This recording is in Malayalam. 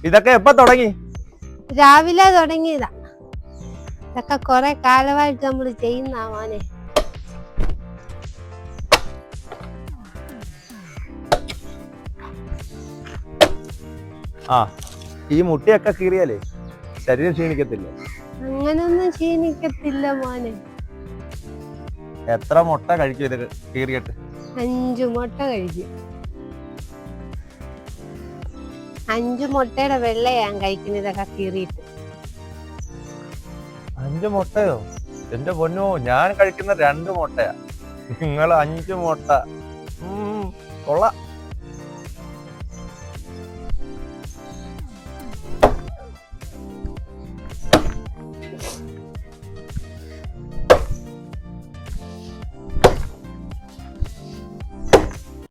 ഇതൊക്കെ എപ്പോ തുടങ്ങി? രാവിലെ തുടങ്ങിയതാ. ഇതൊക്കെ കൊറേ കാലമായിട്ട് നമ്മൾ ചെയ്യുന്ന മോനെ. ആ, ഈ മുട്ടയൊക്കെ കീറിയാലേ ശരീരം ക്ഷീണിക്കത്തില്ല? അങ്ങനൊന്നും ക്ഷീണിക്കത്തില്ല മോനെ. എത്ര മുട്ട കഴിക്കും ഇത് കീറിയിട്ട്? 5 മുട്ട കഴിക്കും. 5 മുട്ടയുടെ വെള്ളയാ ഞാൻ കഴിക്കുന്നത് ഇതൊക്കെ കീറിയിട്ട്. 5 മുട്ടയോ? എന്റെ പൊന്നോ, ഞാൻ കഴിക്കുന്ന 2 മുട്ടയാ, നിങ്ങൾ 5 മുട്ട. കൊള്ളാം.